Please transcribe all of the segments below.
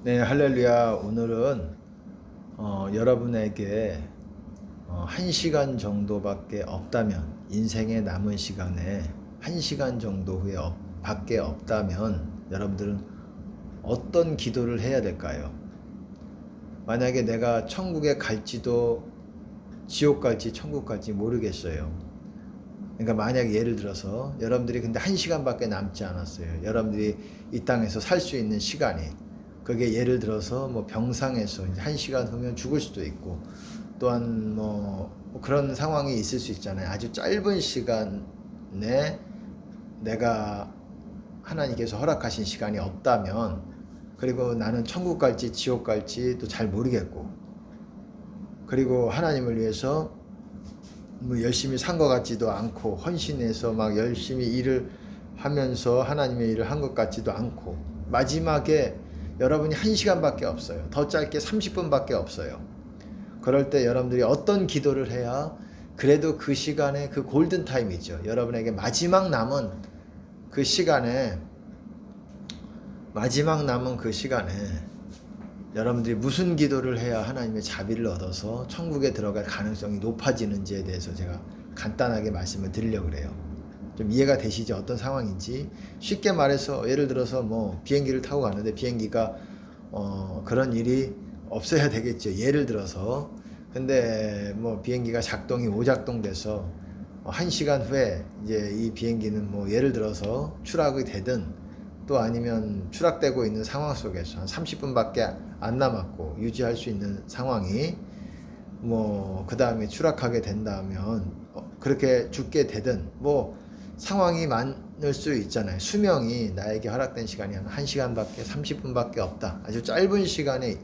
네, 할렐루야. 오늘은 여러분에게 1시간 정도밖에 없다면, 인생의 남은 시간에 1시간 정도 후에 밖에 없다면 여러분들은 어떤 기도를 해야 될까요? 만약에 내가 천국에 갈지도 지옥 갈지 천국 갈지 모르겠어요. 그러니까 만약에 예를 들어서 여러분들이 근데 1시간밖에 남지 않았어요. 여러분들이 이 땅에서 살 수 있는 시간이, 그게 예를 들어서 뭐 병상에서 이제 1시간 후면 죽을 수도 있고, 또한 뭐 그런 상황이 있을 수 있잖아요. 아주 짧은 시간에 내가 하나님께서 허락하신 시간이 없다면, 그리고 나는 천국 갈지 지옥 갈지 또 잘 모르겠고, 그리고 하나님을 위해서 뭐 열심히 산 것 같지도 않고, 헌신해서 막 열심히 일을 하면서 하나님의 일을 한 것 같지도 않고, 마지막에 여러분이 1시간밖에 없어요. 더 짧게 30분밖에 없어요. 그럴 때 여러분들이 어떤 기도를 해야 그래도 그 시간에, 그 골든타임이죠, 여러분에게 마지막 남은 그 시간에, 여러분들이 무슨 기도를 해야 하나님의 자비를 얻어서 천국에 들어갈 가능성이 높아지는지에 대해서 제가 간단하게 말씀을 드리려고 그래요. 좀 이해가 되시죠? 어떤 상황인지. 쉽게 말해서 예를 들어서 뭐 비행기를 타고 갔는데 비행기가 그런 일이 없어야 되겠죠. 예를 들어서. 근데 뭐 비행기가 작동이 오작동돼서 1시간 후에 이제 이 비행기는 뭐 예를 들어서 추락이 되든, 또 아니면 추락되고 있는 상황 속에서 한 30분밖에 안 남았고 유지할 수 있는 상황이, 뭐 그 다음에 추락하게 된다면 그렇게 죽게 되든, 뭐 상황이 많을 수 있잖아요. 수명이 나에게 허락된 시간이 한 1시간밖에 30분밖에 없다. 아주 짧은 시간에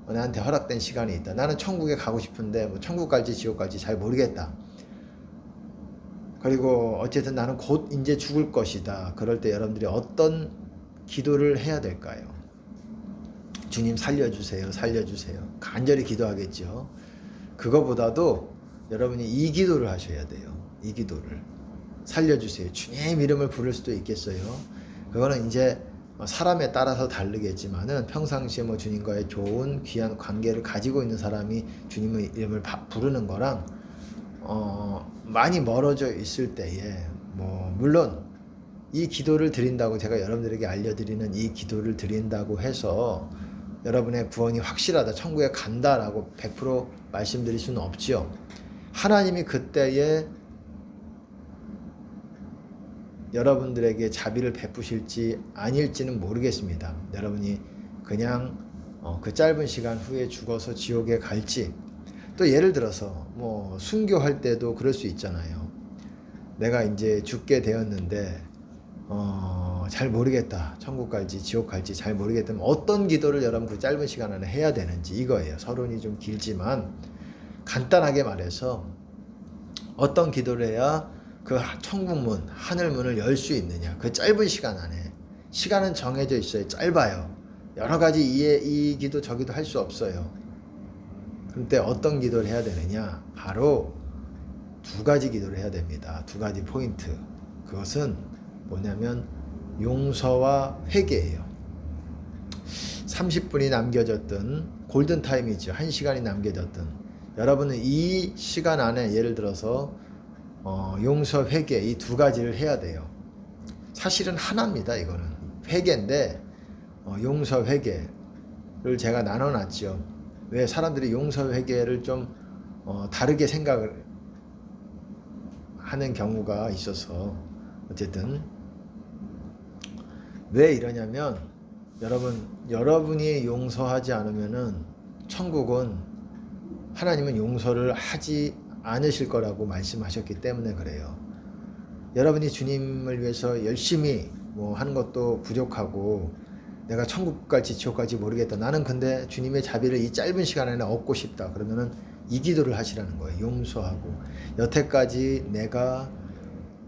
나한테 허락된 시간이 있다. 나는 천국에 가고 싶은데 뭐 천국 갈지 지옥 갈지 잘 모르겠다. 그리고 어쨌든 나는 곧 이제 죽을 것이다. 그럴 때 여러분들이 어떤 기도를 해야 될까요? 주님 살려주세요, 살려주세요. 간절히 기도하겠죠. 그거보다도 여러분이 이 기도를 하셔야 돼요. 이 기도를. 살려주세요. 주님 이름을 부를 수도 있겠어요. 그거는 이제 사람에 따라서 다르겠지만은 평상시에 뭐 주님과의 좋은 귀한 관계를 가지고 있는 사람이 주님의 이름을 부르는 거랑 많이 멀어져 있을 때에, 뭐 물론 이 기도를 드린다고, 제가 여러분들에게 알려드리는 이 기도를 드린다고 해서 여러분의 구원이 확실하다, 천국에 간다라고 100% 말씀드릴 수는 없지요. 하나님이 그때에 여러분들에게 자비를 베푸실지 아닐지는 모르겠습니다. 여러분이 그냥 그 짧은 시간 후에 죽어서 지옥에 갈지, 또 예를 들어서 뭐 순교할 때도 그럴 수 있잖아요. 내가 이제 죽게 되었는데 잘 모르겠다, 천국 갈지 지옥 갈지 잘 모르겠다면 어떤 기도를 여러분 그 짧은 시간 안에 해야 되는지, 이거예요. 서론이 좀 길지만 간단하게 말해서 어떤 기도를 해야 그 천국문, 하늘문을 열 수 있느냐, 그 짧은 시간 안에. 시간은 정해져 있어요. 짧아요. 여러 가지 이 기도 저 기도 할 수 없어요. 그런데 어떤 기도를 해야 되느냐, 바로 두 가지 기도를 해야 됩니다. 두 가지 포인트. 그것은 뭐냐면 용서와 회개예요. 30분이 남겨졌든 골든타임이죠. 1시간이 남겨졌든, 여러분은 이 시간 안에 예를 들어서 용서, 회개, 이 두 가지를 해야 돼요. 사실은 하나입니다. 이거는 회개인데 용서, 회개를 제가 나눠놨죠. 왜 사람들이 용서, 회개를 좀 다르게 생각을 하는 경우가 있어서, 어쨌든 왜 이러냐면, 여러분이 용서하지 않으면은 천국은, 하나님은 용서를 하지 않으실 거라고 말씀하셨기 때문에 그래요. 여러분이 주님을 위해서 열심히 뭐 하는 것도 부족하고, 내가 천국 갈지 지옥 갈지 모르겠다, 나는 근데 주님의 자비를 이 짧은 시간 안에 얻고 싶다, 그러면은 이 기도를 하시라는 거예요. 용서하고, 여태까지 내가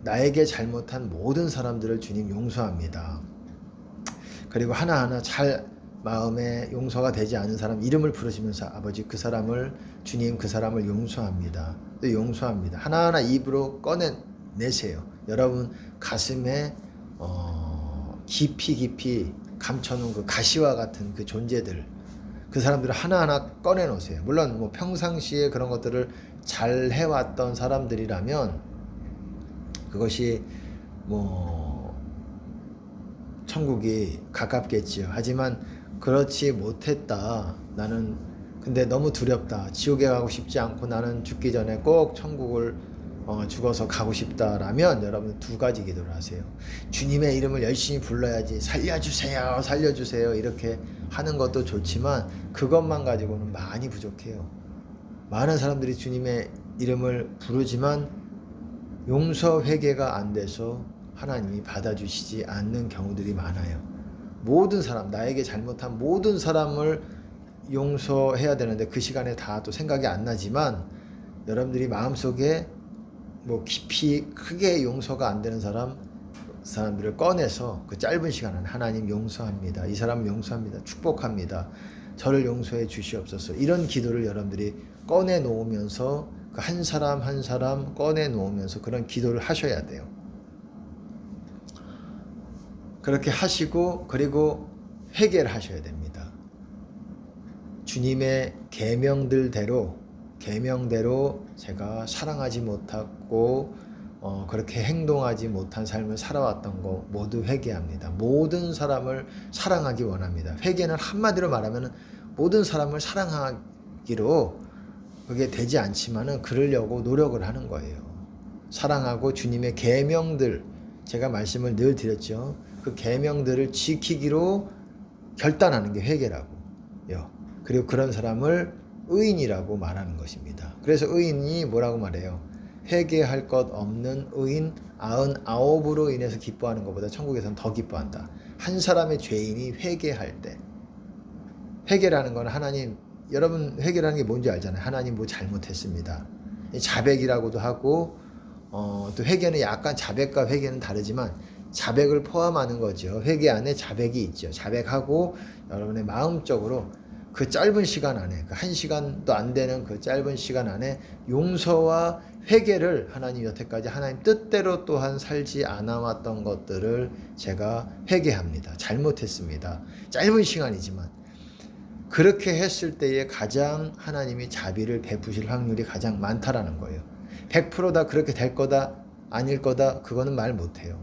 나에게 잘못한 모든 사람들을 주님 용서합니다. 그리고 하나하나 잘 마음에 용서가 되지 않은 사람 이름을 부르시면서, 아버지 그 사람을, 주님 그 사람을 용서합니다. 또 용서합니다. 하나하나 입으로 꺼내내세요. 여러분 가슴에 깊이 감춰놓은 그 가시와 같은 그 존재들, 그 사람들을 하나하나 꺼내놓으세요. 물론 뭐 평상시에 그런 것들을 잘 해왔던 사람들이라면 그것이 뭐 천국이 가깝겠지요. 하지만 그렇지 못했다. 나는 근데 너무 두렵다. 지옥에 가고 싶지 않고 나는 죽기 전에 꼭 천국을 죽어서 가고 싶다라면 여러분 두 가지 기도를 하세요. 주님의 이름을 열심히 불러야지. 살려주세요, 살려주세요. 이렇게 하는 것도 좋지만 그것만 가지고는 많이 부족해요. 많은 사람들이 주님의 이름을 부르지만 용서 회개가 안 돼서 하나님이 받아주시지 않는 경우들이 많아요. 모든 사람, 나에게 잘못한 모든 사람을 용서해야 되는데 그 시간에 다 또 생각이 안 나지만 여러분들이 마음속에 뭐 깊이 크게 용서가 안 되는 사람들을 꺼내서 그 짧은 시간 안에 하나님 용서합니다. 이 사람 용서합니다. 축복합니다. 저를 용서해 주시옵소서. 이런 기도를 여러분들이 꺼내 놓으면서 그 한 사람 한 사람 꺼내 놓으면서 그런 기도를 하셔야 돼요. 그렇게 하시고 그리고 회개를 하셔야 됩니다. 주님의 계명대로 제가 사랑하지 못하고 그렇게 행동하지 못한 삶을 살아왔던 거 모두 회개합니다. 모든 사람을 사랑하기 원합니다. 회개는 한마디로 말하면 모든 사람을 사랑하기로 그게 되지 않지만은 그러려고 노력을 하는 거예요. 사랑하고 주님의 계명들, 제가 말씀을 늘 드렸죠. 그 계명들을 지키기로 결단하는 게 회개라고요. 그리고 그런 사람을 의인이라고 말하는 것입니다. 그래서 의인이 뭐라고 말해요? 회개할 것 없는 의인 99으로 인해서 기뻐하는 것보다 천국에서는 더 기뻐한다. 한 사람의 죄인이 회개할 때, 회개라는 건 하나님, 여러분 회개라는 게 뭔지 알잖아요. 하나님 뭐 잘못했습니다. 자백이라고도 하고 또 회개는 약간 자백과 회개는 다르지만 자백을 포함하는 거죠. 회개 안에 자백이 있죠. 자백하고 여러분의 마음적으로 그 짧은 시간 안에, 그 1시간도 안 되는 그 짧은 시간 안에 용서와 회개를 하나님 여태까지 하나님 뜻대로 또한 살지 않아왔던 것들을 제가 회개합니다. 잘못했습니다. 짧은 시간이지만 그렇게 했을 때에 가장 하나님이 자비를 베푸실 확률이 가장 많다라는 거예요. 100%다 그렇게 될 거다 아닐 거다 그거는 말 못해요.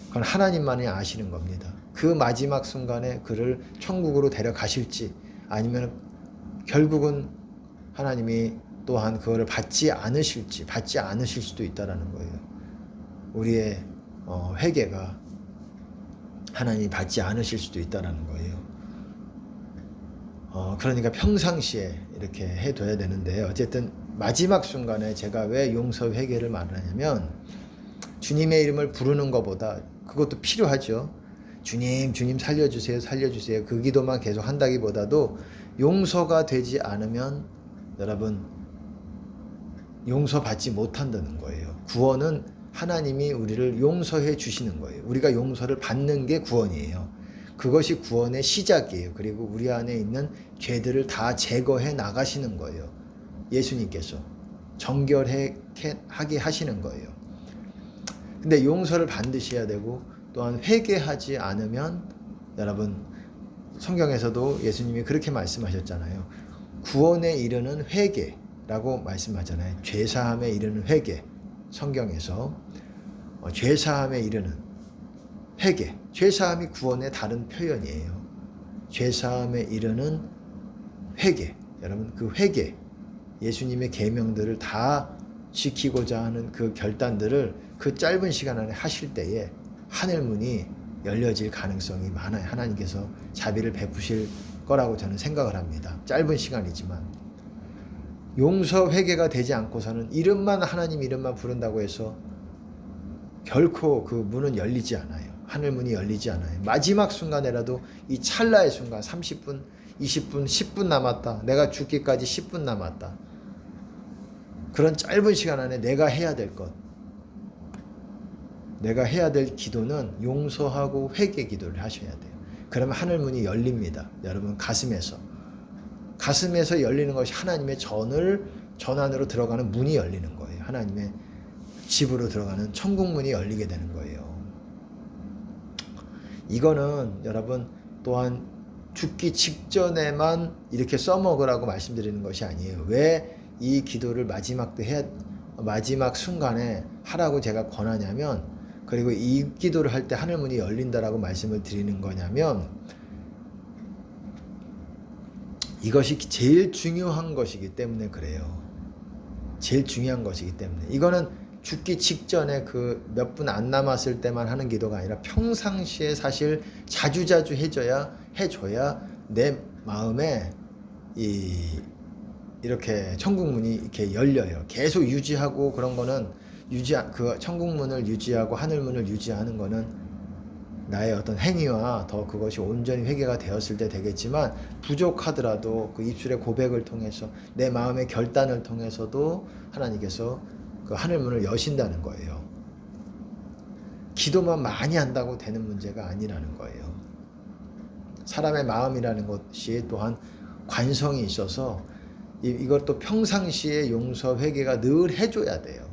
그건 하나님만이 아시는 겁니다. 그 마지막 순간에 그를 천국으로 데려가실지 아니면 결국은 하나님이 또한 그거를 받지 않으실 수도 있다라는 거예요. 우리의 회개가 하나님이 받지 않으실 수도 있다라는 거예요. 그러니까 평상시에 이렇게 해둬야 되는데 어쨌든 마지막 순간에 제가 왜 용서 회개를 말하냐면 주님의 이름을 부르는 것보다 그것도 필요하죠. 주님 살려주세요 살려주세요 그 기도만 계속 한다기보다도 용서가 되지 않으면 여러분 용서받지 못한다는 거예요. 구원은 하나님이 우리를 용서해 주시는 거예요. 우리가 용서를 받는 게 구원이에요. 그것이 구원의 시작이에요. 그리고 우리 안에 있는 죄들을 다 제거해 나가시는 거예요. 예수님께서 정결하게 하시는 거예요. 근데 용서를 반드시 해야 되고 또한 회개하지 않으면 여러분 성경에서도 예수님이 그렇게 말씀하셨잖아요. 구원에 이르는 회개라고 말씀하잖아요. 죄사함에 이르는 회개. 성경에서 죄사함에 이르는 회개. 죄사함이 구원의 다른 표현이에요. 죄사함에 이르는 회개. 여러분 그 회개, 예수님의 계명들을 다 지키고자 하는 그 결단들을 그 짧은 시간 안에 하실 때에 하늘문이 열려질 가능성이 많아요. 하나님께서 자비를 베푸실 거라고 저는 생각을 합니다. 짧은 시간이지만 용서 회개가 되지 않고서는 하나님 이름만 부른다고 해서 결코 그 문은 열리지 않아요. 하늘문이 열리지 않아요. 마지막 순간에라도 이 찰나의 순간 30분, 20분, 10분 남았다. 내가 죽기까지 10분 남았다. 그런 짧은 시간 안에 내가 해야 될 것, 내가 해야 될 기도는 용서하고 회개 기도를 하셔야 돼요. 그러면 하늘문이 열립니다. 여러분 가슴에서 열리는 것이 하나님의 전 안으로 들어가는 문이 열리는 거예요. 하나님의 집으로 들어가는 천국문이 열리게 되는 거예요. 이거는 여러분 또한 죽기 직전에만 이렇게 써먹으라고 말씀드리는 것이 아니에요. 왜 이 기도를 마지막 순간에 하라고 제가 권하냐면, 그리고 이 기도를 할 때 하늘문이 열린다라고 말씀을 드리는 거냐면, 이것이 제일 중요한 것이기 때문에 그래요. 제일 중요한 것이기 때문에. 이거는 죽기 직전에 그 몇 분 안 남았을 때만 하는 기도가 아니라 평상시에 사실 자주자주 해줘야 내 마음에 이렇게 천국문이 이렇게 열려요. 계속 유지하고 그런 거는 그 천국문을 유지하고 하늘문을 유지하는 거는 나의 어떤 행위와 더 그것이 온전히 회개가 되었을 때 되겠지만, 부족하더라도 그 입술의 고백을 통해서 내 마음의 결단을 통해서도 하나님께서 그 하늘문을 여신다는 거예요. 기도만 많이 한다고 되는 문제가 아니라는 거예요. 사람의 마음이라는 것이 또한 관성이 있어서 이것도 평상시에 용서 회개가 늘 해줘야 돼요.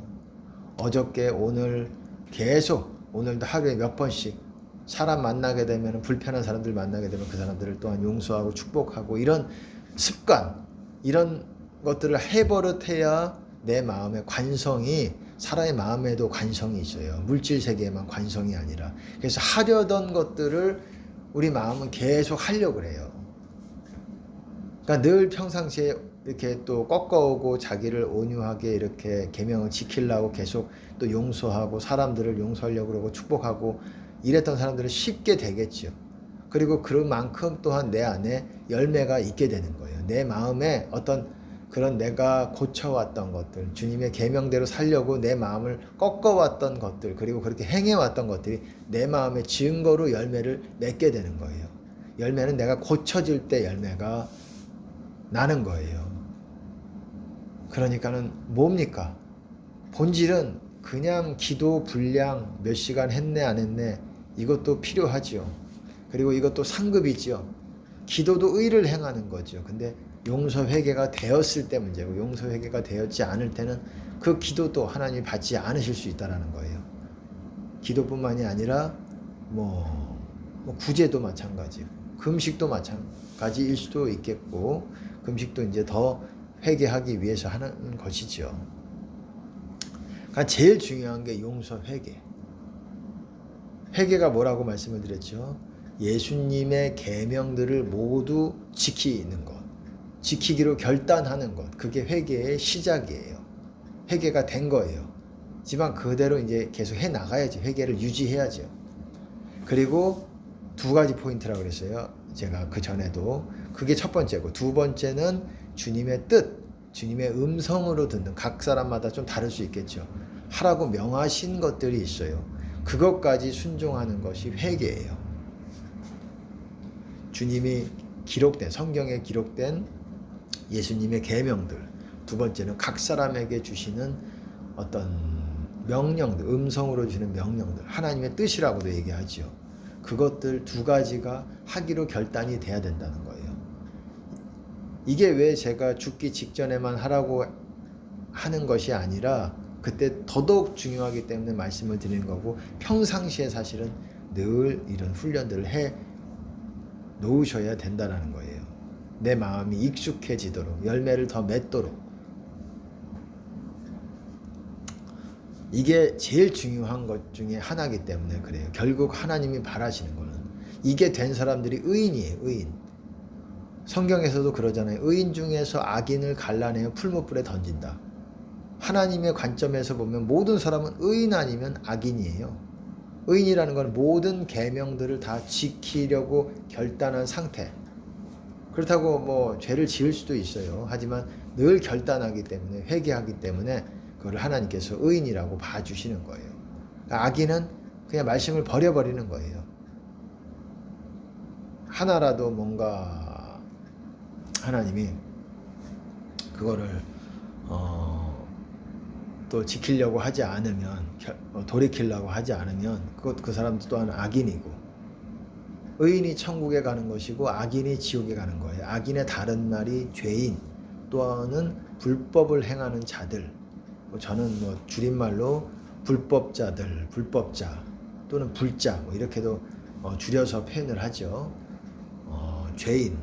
어저께 오늘 계속 오늘도 하루에 몇 번씩 사람 만나게 되면, 불편한 사람들 만나게 되면 그 사람들을 또한 용서하고 축복하고, 이런 습관, 이런 것들을 해버릇해야 내 마음의 관성이, 사람의 마음에도 관성이 있어요. 물질 세계에만 관성이 아니라. 그래서 하려던 것들을 우리 마음은 계속 하려고 그래요. 그러니까 늘 평상시에 이렇게 또 꺾어오고 자기를 온유하게 이렇게 계명을 지키려고 계속 또 용서하고 사람들을 용서하려고 그러고 축복하고 이랬던 사람들은 쉽게 되겠죠. 그리고 그만큼 또한 내 안에 열매가 있게 되는 거예요. 내 마음에 어떤 그런 내가 고쳐왔던 것들, 주님의 계명대로 살려고 내 마음을 꺾어왔던 것들, 그리고 그렇게 행해왔던 것들이 내 마음의 증거로 열매를 맺게 되는 거예요. 열매는 내가 고쳐질 때 열매가 나는 거예요. 그러니까는 뭡니까? 본질은 그냥 기도 분량 몇 시간 했네 안 했네, 이것도 필요하죠. 그리고 이것도 상급이죠. 기도도 의를 행하는 거죠. 근데 용서 회개가 되었을 때 문제고, 용서 회개가 되었지 않을 때는 그 기도도 하나님이 받지 않으실 수 있다는 거예요. 기도뿐만이 아니라 구제도 마찬가지고 금식도 마찬가지일 수도 있겠고, 금식도 이제 더 회개하기 위해서 하는 것이죠. 그러니까 제일 중요한 게 용서 회개. 회개가 뭐라고 말씀을 드렸죠? 예수님의 계명들을 모두 지키는 것, 지키기로 결단하는 것, 그게 회개의 시작이에요. 회개가 된 거예요. 하지만 그대로 이제 계속 해 나가야죠. 회개를 유지해야죠. 그리고 두 가지 포인트라고 그랬어요. 제가 그 전에도. 그게 첫 번째고, 두 번째는 주님의 뜻, 주님의 음성으로 듣는, 각 사람마다 좀 다를 수 있겠죠. 하라고 명하신 것들이 있어요. 그것까지 순종하는 것이 회개예요. 주님이 기록된, 성경에 기록된 예수님의 계명들, 두 번째는 각 사람에게 주시는 어떤 명령들, 음성으로 주시는 명령들, 하나님의 뜻이라고도 얘기하죠. 그것들 두 가지가 하기로 결단이 돼야 된다는 거예요. 이게 왜 제가 죽기 직전에만 하라고 하는 것이 아니라 그때 더더욱 중요하기 때문에 말씀을 드리는 거고, 평상시에 사실은 늘 이런 훈련들을 해 놓으셔야 된다는 거예요. 내 마음이 익숙해지도록, 열매를 더 맺도록. 이게 제일 중요한 것 중에 하나이기 때문에 그래요. 결국 하나님이 바라시는 거는 이게 된 사람들이 의인이에요. 의인. 성경에서도 그러잖아요. 의인 중에서 악인을 갈라내어 풀무불에 던진다. 하나님의 관점에서 보면 모든 사람은 의인 아니면 악인이에요. 의인이라는 건 모든 계명들을 다 지키려고 결단한 상태. 그렇다고 죄를 지을 수도 있어요. 하지만 늘 결단하기 때문에, 회개하기 때문에 그걸 하나님께서 의인이라고 봐주시는 거예요. 악인은 그냥 말씀을 버려버리는 거예요. 하나라도 뭔가 하나님이 그거를 또 지키려고 하지 않으면, 돌이키려고 하지 않으면 그 사람도 또한 악인이고, 의인이 천국에 가는 것이고 악인이 지옥에 가는 거예요. 악인의 다른 말이 죄인, 또는 불법을 행하는 자들, 저는 줄임말로 불법자들, 불법자 또는 불자 이렇게도 줄여서 표현을 하죠. 죄인,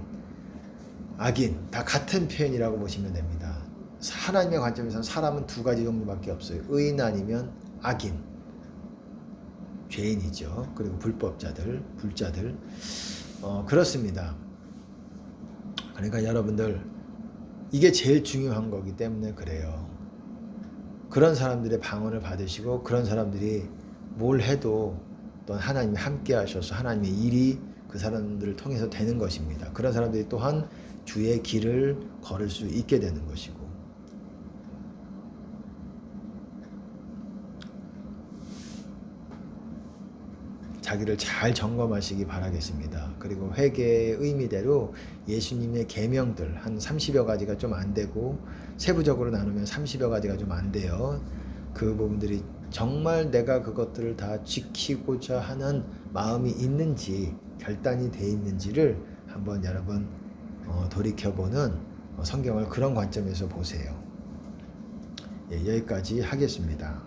악인 다 같은 표현이라고 보시면 됩니다. 하나님의 관점에서는 사람은 두 가지 종류밖에 없어요. 의인 아니면 악인, 죄인이죠. 그리고 불법자들, 불자들. 그렇습니다. 그러니까 여러분들 이게 제일 중요한 거기 때문에 그래요. 그런 사람들의 방언을 받으시고 그런 사람들이 뭘 해도 또 하나님이 함께 하셔서 하나님의 일이 그 사람들을 통해서 되는 것입니다. 그런 사람들이 또한 주의 길을 걸을 수 있게 되는 것이고, 자기를 잘 점검하시기 바라겠습니다. 그리고 회개의 의미대로 예수님의 계명들 한 30여 가지가 좀 안 되고, 세부적으로 나누면 30여 가지가 좀 안 돼요. 그 부분들이 정말 내가 그것들을 다 지키고자 하는 마음이 있는지, 결단이 돼 있는지를 한번 여러분 돌이켜보는 성경을 그런 관점에서 보세요. 예, 여기까지 하겠습니다.